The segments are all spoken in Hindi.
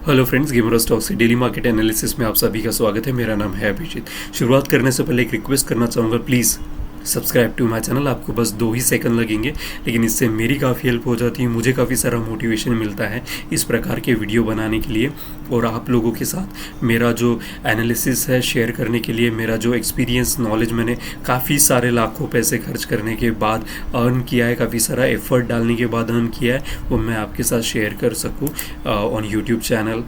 हेलो फ्रेंड्स, गेमर स्टॉक्स से डेली मार्केट एनालिसिस में आप सभी का स्वागत है। मेरा नाम है अभिजीत। शुरुआत करने से पहले एक रिक्वेस्ट करना चाहूँगा, please subscribe to my channel. आपको बस 2 ही सेकंड लगेंगे, लेकिन इससे मेरी काफ़ी हेल्प हो जाती है, मुझे काफ़ी सारा मोटिवेशन मिलता है इस प्रकार के वीडियो बनाने के लिए और आप लोगों के साथ मेरा जो एनालिसिस है शेयर करने के लिए। मेरा जो एक्सपीरियंस नॉलेज मैंने काफ़ी सारे लाखों पैसे खर्च करने के बाद अर्न किया है, काफ़ी सारा एफर्ट डालने के बाद अर्न किया है, वो मैं आपके साथ शेयर कर सकूँ on YouTube channel.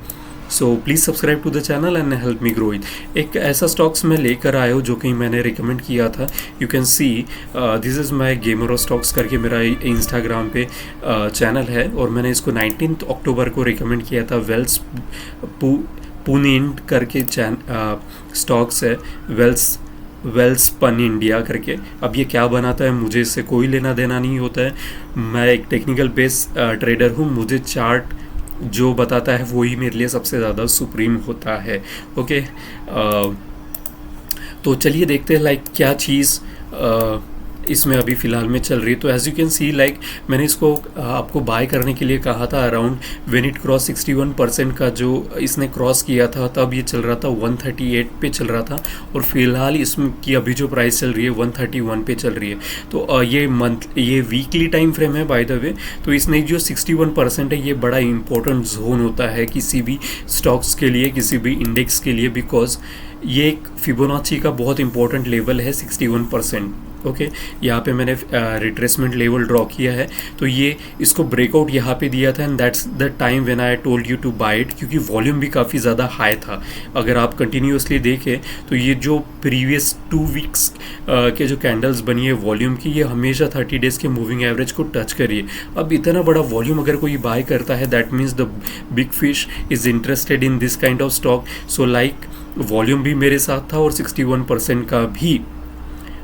So please subscribe to the channel and help me grow it. एक ऐसा स्टॉक्स मैं लेकर आया हूँ जो कि मैंने रिकमेंड किया था। You can see this is my gamer stocks करके मेरा इंस्टाग्राम पे चैनल है और मैंने इसको 19 अक्टूबर को रिकमेंड किया था। वेल्स पुनिंट करके स्टॉक्स है, वेल्सपन इंडिया करके। अब ये क्या बनाता है मुझे इससे कोई लेना देना नहीं होता है। मैं एक टेक्निकल बेस ट्रेडर हूँ, मुझे चार्ट जो बताता है वही मेरे लिए सबसे ज़्यादा सुप्रीम होता है। ओके, तो चलिए देखते हैं लाइक क्या चीज़ इसमें अभी फ़िलहाल में चल रही है। तो as you can see like मैंने इसको आपको बाय करने के लिए कहा था अराउंड व्हेन इट क्रॉस 61% का जो इसने क्रॉस किया था, तब ये चल रहा था 138 पे चल रहा था और फिलहाल इसमें की अभी जो प्राइस चल रही है 131 पे चल रही है। तो ये वीकली टाइम फ्रेम है बाय द वे। तो इसने जो 61% है ये बड़ा इंपॉर्टेंट जोन होता है किसी भी स्टॉक्स के लिए, किसी भी इंडेक्स के लिए, बिकॉज ये एक फिबोनाची का बहुत इंपॉर्टेंट लेवल है 61%। ओके, यहाँ पे मैंने रिट्रेसमेंट लेवल ड्रॉ किया है। तो ये इसको ब्रेकआउट यहाँ पे दिया था and that's the time when I told you to buy it, क्योंकि वॉल्यूम भी काफ़ी ज़्यादा हाई था। अगर आप कंटिन्यूसली देखें तो ये जो प्रीवियस 2 वीक्स के जो कैंडल्स बनी है वॉल्यूम की, ये हमेशा 30 डेज़ के मूविंग एवरेज को टच करिए। अब इतना बड़ा वॉल्यूम अगर कोई बाय करता है, that means the big fish is interested in this kind of stock. So like volume भी मेरे साथ था और 61% का भी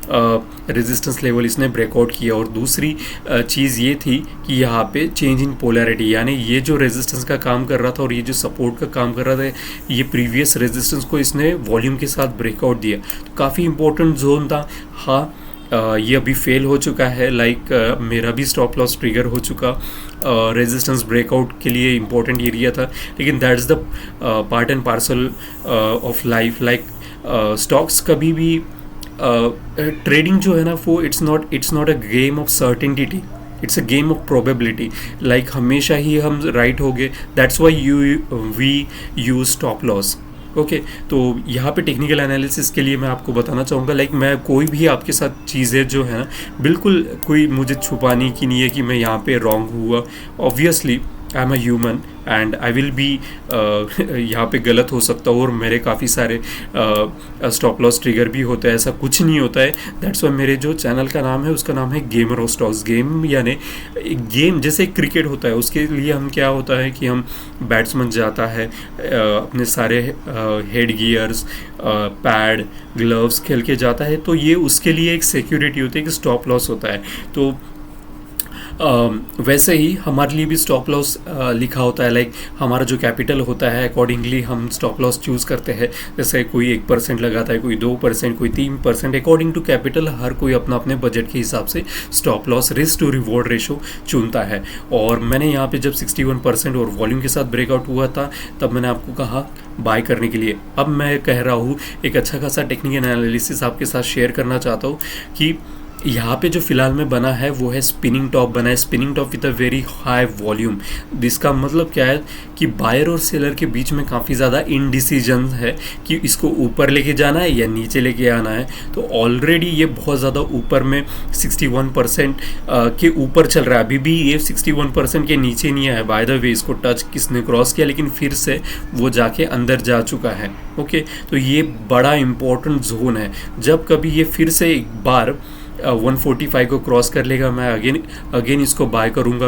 रेजिस्टेंस लेवल इसने ब्रेकआउट किया। और दूसरी चीज़ ये थी कि यहाँ पे चेंज इन पोलैरिटी, यानी ये जो रेजिस्टेंस का काम कर रहा था और ये जो सपोर्ट का काम कर रहा था, ये प्रीवियस रेजिस्टेंस को इसने वॉल्यूम के साथ ब्रेकआउट दिया। तो काफ़ी इंपॉर्टेंट जोन था। हाँ, ये अभी फेल हो चुका है, लाइक मेरा भी स्टॉप लॉस ट्रिगर हो चुका। रेजिस्टेंस ब्रेकआउट के लिए इंपॉर्टेंट एरिया था, लेकिन that's the part and parcel of life. Like stocks कभी भी ट्रेडिंग जो है ना, वो it's not a game of certainty, it's a game of probability. Like हमेशा ही हम राइट हो गए, that's why we use stop loss. Okay, तो यहाँ पे टेक्निकल एनालिसिस के लिए मैं आपको बताना चाहूँगा, लाइक मैं कोई भी आपके साथ चीज़ें जो है ना, बिल्कुल कोई मुझे छुपाने की नहीं है कि मैं यहाँ पे रॉन्ग हुआ। Obviously I am a human and I will be यहाँ पे गलत हो सकता हूँ और मेरे काफ़ी सारे स्टॉप लॉस ट्रिगर भी होते हैं, ऐसा कुछ नहीं होता है। दैट्स वाई मेरे जो चैनल का नाम है उसका नाम है गेमर ऑफ स्टॉक्स। गेम यानी गेम जैसे क्रिकेट होता है, उसके लिए हम क्या होता है कि हम बैट्समैन जाता है अपने सारे हेड गियर्स, पैड, ग्लव्स खेल के जाता है, तो ये उसके लिए एक सिक्योरिटी होती है कि स्टॉप लॉस होता है। तो वैसे ही हमारे लिए भी स्टॉप लॉस लिखा होता है। लाइक हमारा जो कैपिटल होता है अकॉर्डिंगली हम स्टॉप लॉस चूज़ करते हैं। जैसे कोई 1% लगाता है, कोई 2%, कोई 3%, अकॉर्डिंग टू कैपिटल हर कोई अपना अपने बजट के हिसाब से stop loss risk to reward ratio चुनता है। और मैंने यहाँ पे जब 61% और वॉल्यूम के साथ ब्रेकआउट हुआ था, तब मैंने आपको कहा बाय करने के लिए। अब मैं कह रहा हूँ एक अच्छा खासा टेक्निकल एनालिसिस आपके साथ शेयर करना चाहता हूँ कि यहाँ पे जो फिलहाल में बना है वो है स्पिनिंग टॉप बना है, spinning top with a very high volume. इसका मतलब क्या है कि बायर और सेलर के बीच में काफ़ी ज़्यादा इनडिसीजन है कि इसको ऊपर लेके जाना है या नीचे लेके आना है। तो ऑलरेडी ये बहुत ज़्यादा ऊपर में 61% के ऊपर चल रहा है, अभी भी ये 61% के नीचे नहीं आया। बाय द वे इसको टच किसने क्रॉस किया, लेकिन फिर से वो जाके अंदर जा चुका है। ओके, तो ये बड़ा इंपॉर्टेंट जोन है। जब कभी ये फिर से एक बार 145 को क्रॉस कर लेगा, मैं अगेन इसको बाय करूँगा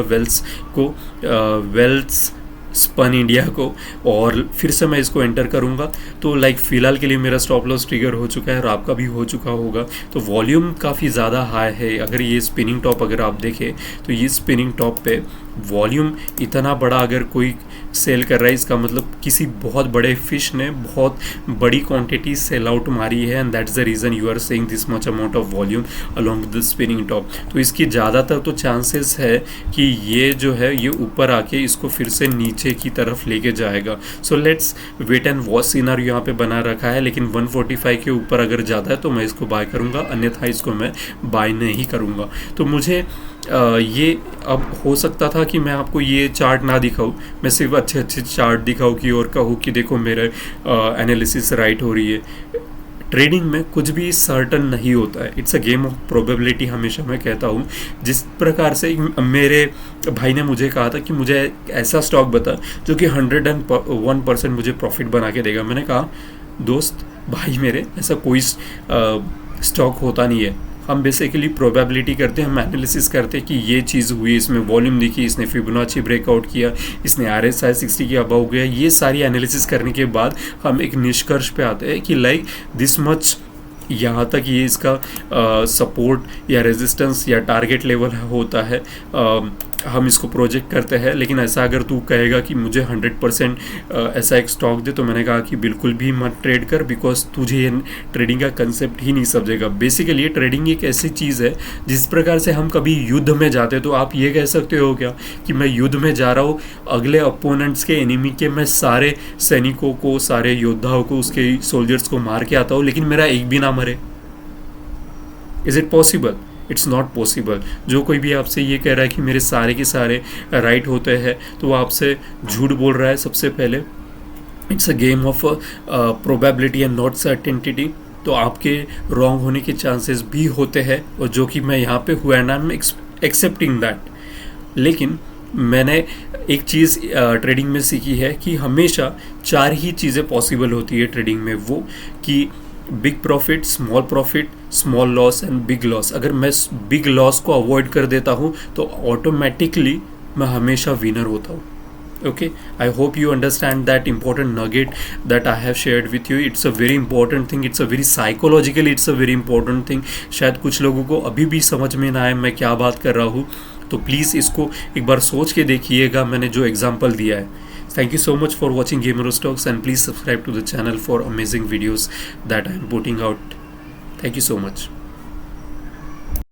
वेल्सपन इंडिया को, और फिर से मैं इसको एंटर करूँगा। तो लाइक फ़िलहाल के लिए मेरा स्टॉप लॉस ट्रिगर हो चुका है और आपका भी हो चुका होगा। तो वॉल्यूम काफ़ी ज़्यादा हाई है। अगर ये स्पिनिंग टॉप अगर आप देखें तो ये स्पिनिंग टॉप पे वॉल्यूम इतना बड़ा अगर कोई सेल कर रहा है, इसका मतलब किसी बहुत बड़े फिश ने बहुत बड़ी क्वांटिटी सेल आउट मारी है, and that's the reason you are saying this much amount of volume along the spinning top. तो इसकी ज़्यादातर तो चांसेस है कि ये जो है ये ऊपर आके इसको फिर से नीचे की तरफ लेके जाएगा। So let's wait and watch scenario यहाँ पे बना रखा है, लेकिन 145 के ऊपर अगर जाता है तो मैं इसको बाय करूँगा, अन्यथा इसको मैं बाय नहीं करूँगा। तो मुझे ये अब हो सकता था कि मैं आपको ये चार्ट ना दिखाऊं, मैं सिर्फ अच्छे अच्छे चार्ट दिखाऊं कि और कहूँ कि देखो मेरे एनालिसिस राइट हो रही है। ट्रेडिंग में कुछ भी सर्टन नहीं होता है, it's a game of probability, हमेशा मैं कहता हूँ। जिस प्रकार से मेरे भाई ने मुझे कहा था कि मुझे ऐसा स्टॉक बता जो कि 101% मुझे प्रॉफिट बना के देगा, मैंने कहा दोस्त भाई मेरे ऐसा कोई स्टॉक होता नहीं है। हम बेसिकली प्रोबेबिलिटी करते हैं, हम एनालिसिस करते हैं कि ये चीज़ हुई, इसमें वॉल्यूम दिखी, इसने फिबोनाची ब्रेकआउट किया, इसने RSI 60 के अबव गया। ये सारी एनालिसिस करने के बाद हम एक निष्कर्ष पे आते हैं कि लाइक दिस मच यहाँ तक ये इसका सपोर्ट या रेजिस्टेंस या टारगेट लेवल होता है, हम इसको प्रोजेक्ट करते हैं। लेकिन ऐसा अगर तू कहेगा कि मुझे 100% ऐसा एक स्टॉक दे, तो मैंने कहा कि बिल्कुल भी मत ट्रेड कर, बिकॉज तुझे ये ट्रेडिंग का कंसेप्ट ही नहीं समझेगा। बेसिकली ट्रेडिंग एक ऐसी चीज़ है जिस प्रकार से हम कभी युद्ध में जाते, तो आप ये कह सकते हो क्या कि मैं युद्ध में जा रहा हूँ, अगले अपोनेंट्स के एनिमी के मैं सारे सैनिकों को, सारे योद्धाओं को, उसके सोल्जर्स को मार के आता हूँ, लेकिन मेरा एक भी ना मरे। Is it possible? It's not possible. जो कोई भी आपसे ये कह रहा है कि मेरे सारे के सारे राइट होते हैं, तो वो आपसे झूठ बोल रहा है। सबसे पहले it's a game of probability and not certainty. तो आपके रॉन्ग होने के चांसेस भी होते हैं, और जो कि मैं यहाँ पे हुआ and I am accepting that. लेकिन मैंने एक चीज़ ट्रेडिंग में सीखी है कि हमेशा 4 ही चीज़ें पॉसिबल होती है ट्रेडिंग में, वो कि big profit, small loss and big loss. अगर मैं बिग लॉस को अवॉइड कर देता हूँ तो ऑटोमेटिकली मैं हमेशा विनर होता हूँ। Okay, I hope you understand that important nugget that I have shared with you. It's a very important thing, it's a very psychologically it's a very important thing. शायद कुछ लोगों को अभी भी समझ में ना आए मैं क्या बात कर रहा हूँ, तो प्लीज़ इसको एक बार सोच के देखिएगा मैंने जो एग्जाम्पल दिया है। Thank you so much for watching Gamer Stocks, and please subscribe to the channel for amazing videos that I am putting out. Thank you so much.